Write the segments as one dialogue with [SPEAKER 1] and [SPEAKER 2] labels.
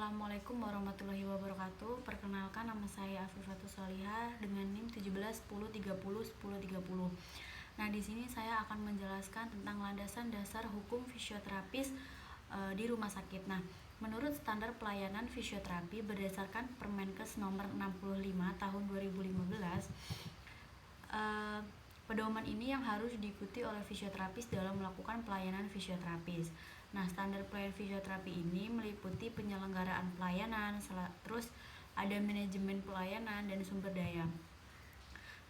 [SPEAKER 1] Assalamualaikum warahmatullahi wabarakatuh. Perkenalkan, nama saya Afifatus Solihah dengan NIM 1710301030. Nah, di sini saya akan menjelaskan tentang landasan dasar hukum fisioterapis di rumah sakit. Nah, menurut standar pelayanan fisioterapi berdasarkan Permenkes nomor 65 tahun 2015, pedoman ini yang harus diikuti oleh fisioterapis dalam melakukan pelayanan fisioterapis. Nah, standar pelayanan fisioterapi ini meliputi penyelenggaraan pelayanan, terus ada manajemen pelayanan dan sumber daya.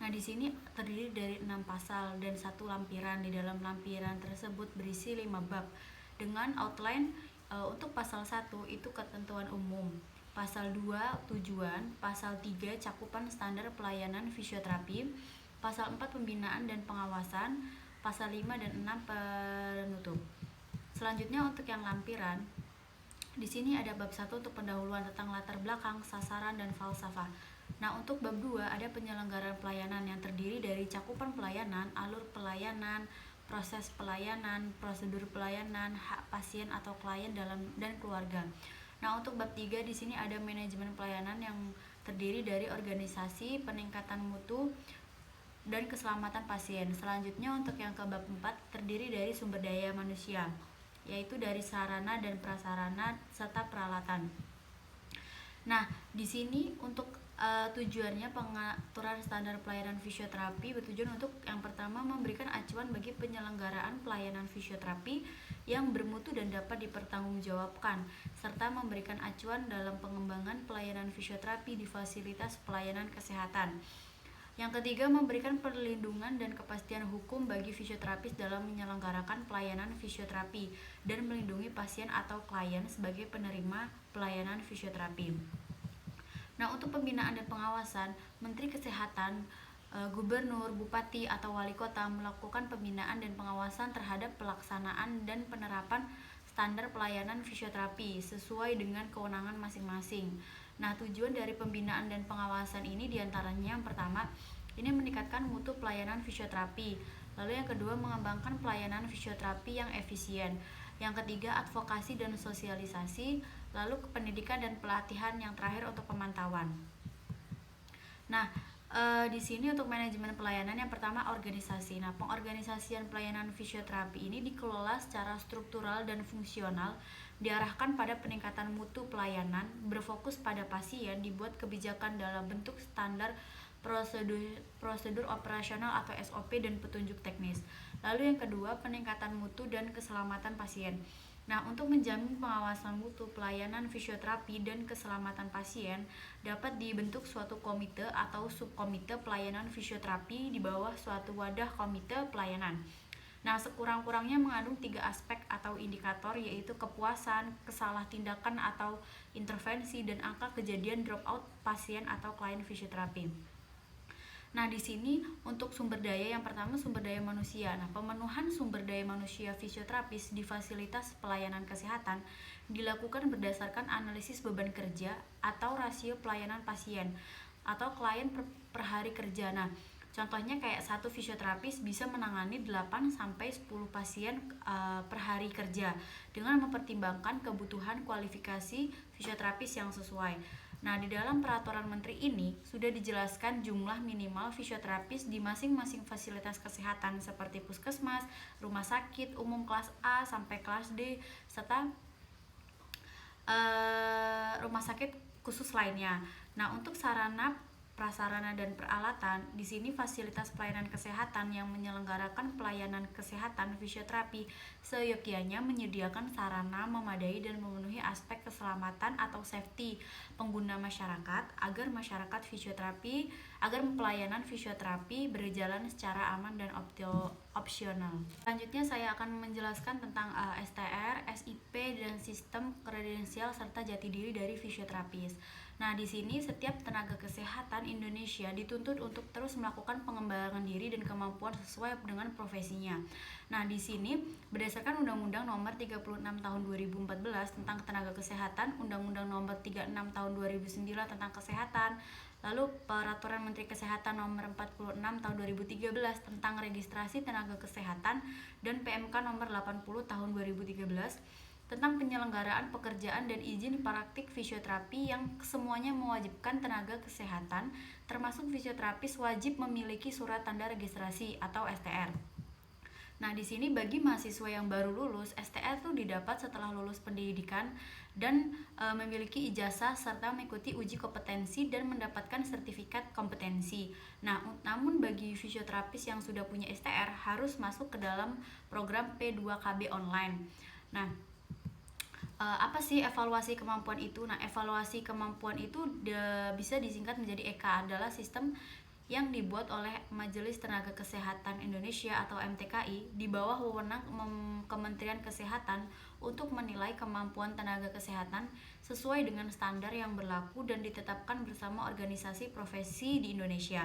[SPEAKER 1] Nah, di sini terdiri dari 6 pasal dan 1 lampiran. Di dalam lampiran tersebut berisi 5 bab dengan outline. Untuk pasal 1 itu ketentuan umum, pasal 2 tujuan, pasal 3 cakupan standar pelayanan fisioterapi, pasal 4 pembinaan dan pengawasan, pasal 5 dan 6 penutup. Selanjutnya untuk yang lampiran, di sini ada bab 1 untuk pendahuluan tentang latar belakang, sasaran, dan falsafah. Nah, untuk bab 2 ada penyelenggaraan pelayanan yang terdiri dari cakupan pelayanan, alur pelayanan, proses pelayanan, prosedur pelayanan, hak pasien atau klien dan keluarga. Nah, untuk bab 3 di sini ada manajemen pelayanan yang terdiri dari organisasi, peningkatan mutu, dan keselamatan pasien. Selanjutnya untuk yang ke bab 4 terdiri dari sumber daya manusia, yaitu dari sarana dan prasarana serta peralatan. Nah, di sini untuk tujuannya pengaturan standar pelayanan fisioterapi bertujuan untuk yang pertama memberikan acuan bagi penyelenggaraan pelayanan fisioterapi yang bermutu dan dapat dipertanggungjawabkan, serta memberikan acuan dalam pengembangan pelayanan fisioterapi di fasilitas pelayanan kesehatan. Yang ketiga, memberikan perlindungan dan kepastian hukum bagi fisioterapis dalam menyelenggarakan pelayanan fisioterapi dan melindungi pasien atau klien sebagai penerima pelayanan fisioterapi. Nah, untuk pembinaan dan pengawasan, Menteri Kesehatan, Gubernur, Bupati, atau Wali Kota melakukan pembinaan dan pengawasan terhadap pelaksanaan dan penerapan standar pelayanan fisioterapi sesuai dengan kewenangan masing-masing. Nah, tujuan dari pembinaan dan pengawasan ini diantaranya yang pertama, ini meningkatkan mutu pelayanan fisioterapi. Lalu yang kedua, mengembangkan pelayanan fisioterapi yang efisien. Yang ketiga, advokasi dan sosialisasi. Lalu pendidikan dan pelatihan. Yang terakhir untuk pemantauan. Nah, di sini untuk manajemen pelayanan yang pertama organisasi. Nah, pengorganisasian pelayanan fisioterapi ini dikelola secara struktural dan fungsional, diarahkan pada peningkatan mutu pelayanan, berfokus pada pasien, dibuat kebijakan dalam bentuk standar prosedur operasional atau SOP dan petunjuk teknis. Lalu yang kedua, peningkatan mutu dan keselamatan pasien. Nah, untuk menjamin pengawasan mutu pelayanan fisioterapi dan keselamatan pasien, dapat dibentuk suatu komite atau subkomite pelayanan fisioterapi di bawah suatu wadah komite pelayanan. Nah, sekurang-kurangnya mengandung 3 aspek atau indikator, yaitu kepuasan, kesalah tindakan atau intervensi, dan angka kejadian dropout pasien atau klien fisioterapi. Nah, di sini untuk sumber daya yang pertama sumber daya manusia. Nah, pemenuhan sumber daya manusia fisioterapis di fasilitas pelayanan kesehatan dilakukan berdasarkan analisis beban kerja atau rasio pelayanan pasien atau klien per hari kerja. Nah, contohnya kayak satu fisioterapis bisa menangani 8 sampai 10 pasien per hari kerja dengan mempertimbangkan kebutuhan kualifikasi fisioterapis yang sesuai. Nah, di dalam peraturan menteri ini sudah dijelaskan jumlah minimal fisioterapis di masing-masing fasilitas kesehatan seperti puskesmas, rumah sakit umum kelas A sampai kelas D, serta rumah sakit khusus lainnya. Nah, untuk sarana, prasarana, dan peralatan, di sini fasilitas pelayanan kesehatan yang menyelenggarakan pelayanan kesehatan fisioterapi seyogyanya menyediakan sarana memadai dan memenuhi aspek keselamatan atau safety pengguna masyarakat agar pelayanan fisioterapi berjalan secara aman dan opsional. Selanjutnya saya akan menjelaskan tentang STR, SIP, dan sistem kredensial serta jati diri dari fisioterapis. Nah, di sini setiap tenaga kesehatan Indonesia dituntut untuk terus melakukan pengembangan diri dan kemampuan sesuai dengan profesinya. Nah, di sini berdasarkan Undang-Undang Nomor 36 Tahun 2014 tentang Tenaga Kesehatan, Undang-Undang Nomor 36 Tahun 2009 tentang Kesehatan, lalu Peraturan Menteri Kesehatan Nomor 46 Tahun 2013 tentang Registrasi Tenaga Kesehatan, dan PMK Nomor 80 Tahun 2013. tentang penyelenggaraan pekerjaan dan izin praktik fisioterapi yang semuanya mewajibkan tenaga kesehatan termasuk fisioterapis wajib memiliki surat tanda registrasi atau STR. Nah, di sini bagi mahasiswa yang baru lulus, STR itu didapat setelah lulus pendidikan dan memiliki ijazah serta mengikuti uji kompetensi dan mendapatkan sertifikat kompetensi. Nah, namun bagi fisioterapis yang sudah punya STR harus masuk ke dalam program P2KB online. Nah, apa sih evaluasi kemampuan itu? Nah, evaluasi kemampuan itu bisa disingkat menjadi EK, adalah sistem yang dibuat oleh Majelis Tenaga Kesehatan Indonesia atau MTKI di bawah wewenang Kementerian Kesehatan untuk menilai kemampuan tenaga kesehatan sesuai dengan standar yang berlaku dan ditetapkan bersama organisasi profesi di Indonesia.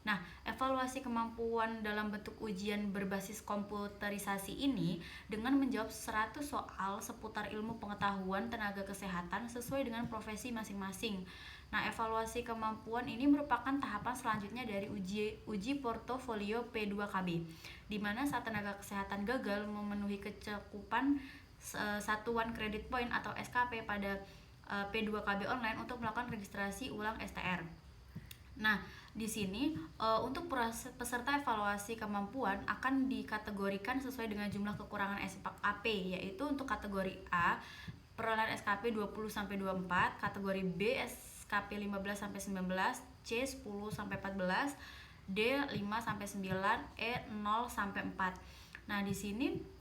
[SPEAKER 1] Nah, evaluasi kemampuan dalam bentuk ujian berbasis komputerisasi ini dengan menjawab 100 soal seputar ilmu pengetahuan tenaga kesehatan sesuai dengan profesi masing-masing. Nah, evaluasi kemampuan ini merupakan tahapan selanjutnya dari uji portofolio P2KB, di mana saat tenaga kesehatan gagal memenuhi kecakupan satuan kredit point atau SKP pada P2KB online untuk melakukan registrasi ulang STR. Nah, di sini untuk peserta evaluasi kemampuan akan dikategorikan sesuai dengan jumlah kekurangan SKP, yaitu untuk kategori A perolehan SKP 20-24, kategori B SKP 15-19, C 10-14, D 5-9, E 0-4. Nah, di sini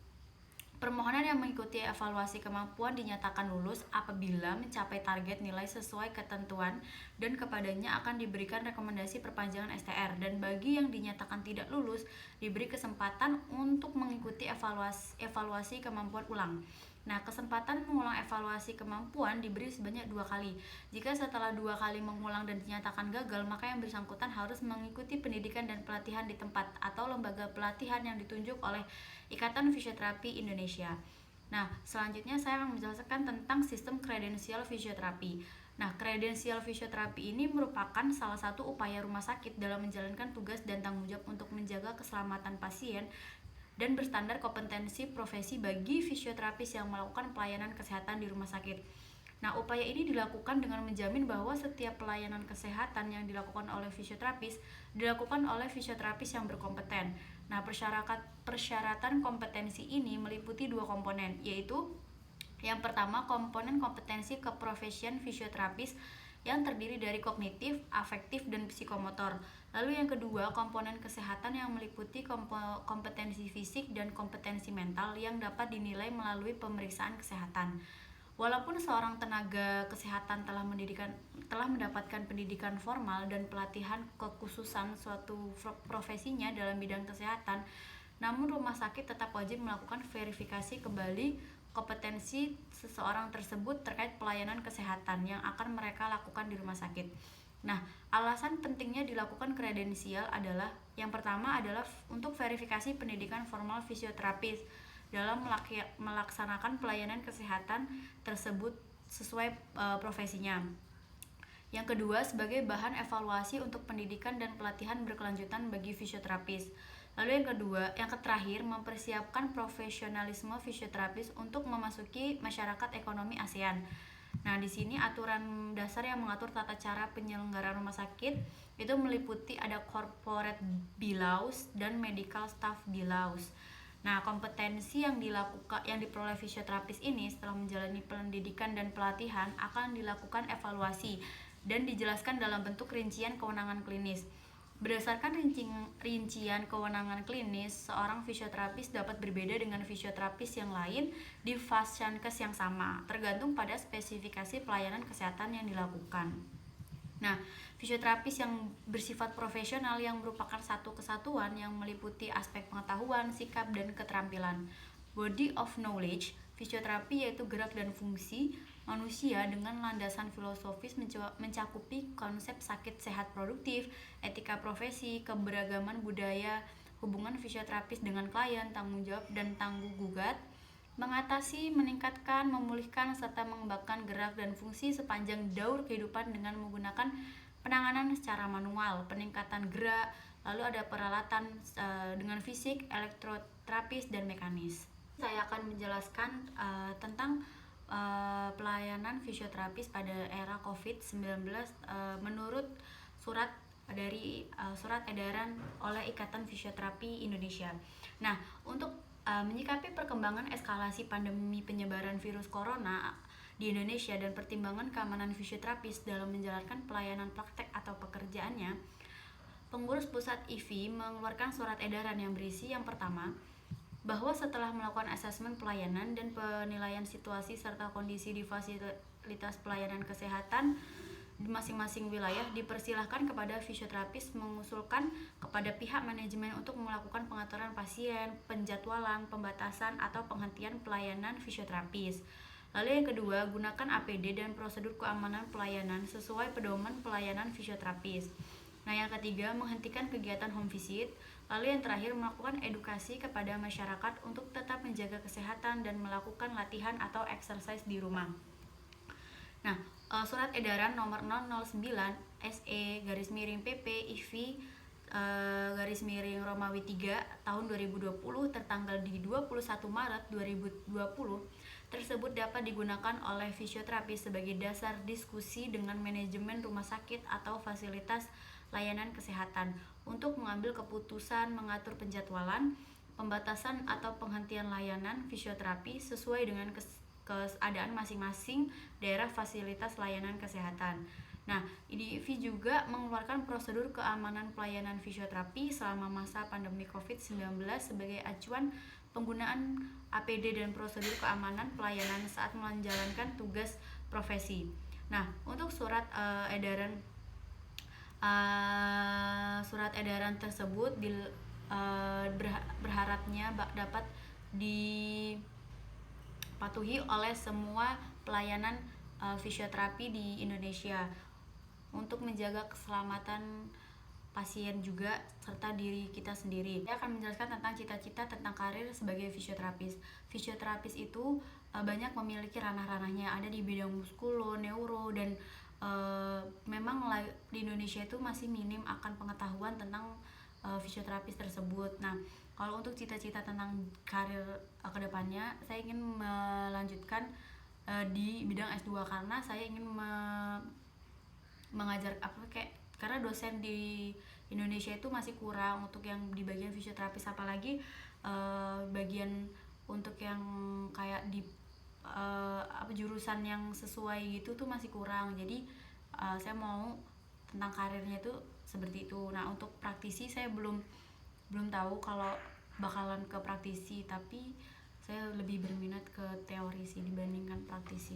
[SPEAKER 1] permohonan yang mengikuti evaluasi kemampuan dinyatakan lulus apabila mencapai target nilai sesuai ketentuan dan kepadanya akan diberikan rekomendasi perpanjangan STR, dan bagi yang dinyatakan tidak lulus diberi kesempatan untuk mengikuti evaluasi kemampuan ulang. Nah, kesempatan mengulang evaluasi kemampuan diberi sebanyak 2 kali. Jika setelah 2 kali mengulang dan dinyatakan gagal, maka yang bersangkutan harus mengikuti pendidikan dan pelatihan di tempat atau lembaga pelatihan yang ditunjuk oleh Ikatan Fisioterapi Indonesia. Nah, selanjutnya saya akan menjelaskan tentang sistem kredensial fisioterapi. Nah, kredensial fisioterapi ini merupakan salah satu upaya rumah sakit dalam menjalankan tugas dan tanggung jawab untuk menjaga keselamatan pasien dan berstandar kompetensi profesi bagi fisioterapis yang melakukan pelayanan kesehatan di rumah sakit. Nah, upaya ini dilakukan dengan menjamin bahwa setiap pelayanan kesehatan yang dilakukan oleh fisioterapis dilakukan oleh fisioterapis yang berkompeten. Nah, persyaratan kompetensi ini meliputi 2 komponen, yaitu yang pertama komponen kompetensi keprofesian fisioterapis yang terdiri dari kognitif, afektif, dan psikomotor. Lalu yang kedua, komponen kesehatan yang meliputi kompetensi fisik dan kompetensi mental yang dapat dinilai melalui pemeriksaan kesehatan. Walaupun seorang tenaga kesehatan telah mendapatkan pendidikan formal dan pelatihan kekhususan suatu profesinya dalam bidang kesehatan, namun rumah sakit tetap wajib melakukan verifikasi kembali kompetensi seseorang tersebut terkait pelayanan kesehatan yang akan mereka lakukan di rumah sakit. Nah, alasan pentingnya dilakukan kredensial adalah yang pertama adalah untuk verifikasi pendidikan formal fisioterapis dalam melaksanakan pelayanan kesehatan tersebut sesuai profesinya. Yang kedua, sebagai bahan evaluasi untuk pendidikan dan pelatihan berkelanjutan bagi fisioterapis. Lalu yang terakhir, mempersiapkan profesionalisme fisioterapis untuk memasuki masyarakat ekonomi ASEAN. Nah, di sini aturan dasar yang mengatur tata cara penyelenggaraan rumah sakit itu meliputi ada corporate bills dan medical staff bills. Nah, kompetensi yang diperoleh fisioterapis ini setelah menjalani pendidikan dan pelatihan akan dilakukan evaluasi dan dijelaskan dalam bentuk rincian kewenangan klinis. Berdasarkan rincian kewenangan klinis, seorang fisioterapis dapat berbeda dengan fisioterapis yang lain di fasyankes yang sama, tergantung pada spesifikasi pelayanan kesehatan yang dilakukan. Nah, fisioterapis yang bersifat profesional yang merupakan satu kesatuan yang meliputi aspek pengetahuan, sikap, dan keterampilan. Body of knowledge, fisioterapi yaitu gerak dan fungsi manusia dengan landasan filosofis mencakupi konsep sakit sehat produktif, etika profesi, keberagaman budaya, hubungan fisioterapis dengan klien, tanggung jawab dan tangguh gugat, mengatasi, meningkatkan, memulihkan, serta mengembangkan gerak dan fungsi sepanjang daur kehidupan dengan menggunakan penanganan secara manual, peningkatan gerak, lalu ada peralatan dengan fisik, elektroterapis, dan mekanis. Saya akan menjelaskan tentang pelayanan fisioterapis pada era COVID-19 menurut surat surat edaran oleh Ikatan Fisioterapi Indonesia. Nah, untuk menyikapi perkembangan eskalasi pandemi penyebaran virus corona di Indonesia dan pertimbangan keamanan fisioterapis dalam menjalankan pelayanan praktek atau pekerjaannya, Pengurus Pusat IFI mengeluarkan surat edaran yang berisi yang pertama, bahwa setelah melakukan asesmen pelayanan dan penilaian situasi serta kondisi di fasilitas pelayanan kesehatan di masing-masing wilayah, dipersilahkan kepada fisioterapis mengusulkan kepada pihak manajemen untuk melakukan pengaturan pasien, penjadwalan, pembatasan, atau penghentian pelayanan fisioterapis. Lalu yang kedua, gunakan APD dan prosedur keamanan pelayanan sesuai pedoman pelayanan fisioterapis. Nah, yang ketiga, menghentikan kegiatan home visit. Lalu yang terakhir, melakukan edukasi kepada masyarakat untuk tetap menjaga kesehatan dan melakukan latihan atau exercise di rumah. Nah, surat edaran nomor 009 SE garis miring PP IFI garis miring Romawi 3 tahun 2020 tertanggal di 21 Maret 2020 tersebut dapat digunakan oleh fisioterapis sebagai dasar diskusi dengan manajemen rumah sakit atau fasilitas layanan kesehatan untuk mengambil keputusan mengatur penjadwalan, pembatasan atau penghentian layanan fisioterapi sesuai dengan keadaan masing-masing daerah fasilitas layanan kesehatan. Nah, IDIFI juga mengeluarkan prosedur keamanan pelayanan fisioterapi selama masa pandemi COVID-19 sebagai acuan penggunaan APD dan prosedur keamanan pelayanan saat menjalankan tugas profesi. Nah, untuk surat edaran tersebut berharapnya dapat dipatuhi oleh semua pelayanan fisioterapi di Indonesia untuk menjaga keselamatan pasien juga serta diri kita sendiri. Saya akan menjelaskan tentang cita-cita tentang karir sebagai fisioterapis. Fisioterapis itu banyak memiliki ranah-ranahnya, ada di bidang muskulo, neuro, dan memang di Indonesia itu masih minim akan pengetahuan tentang fisioterapis tersebut. Nah, kalau untuk cita-cita tentang karir kedepannya, saya ingin melanjutkan di bidang S2 karena saya ingin mengajar karena dosen di Indonesia itu masih kurang untuk yang di bagian fisioterapis, apalagi bagian untuk yang kayak di jurusan yang sesuai gitu tuh masih kurang. Jadi saya mau tentang karirnya itu seperti itu. Nah, untuk praktisi saya belum tahu kalau bakalan ke praktisi, tapi saya lebih berminat ke teori sih dibandingkan praktisi.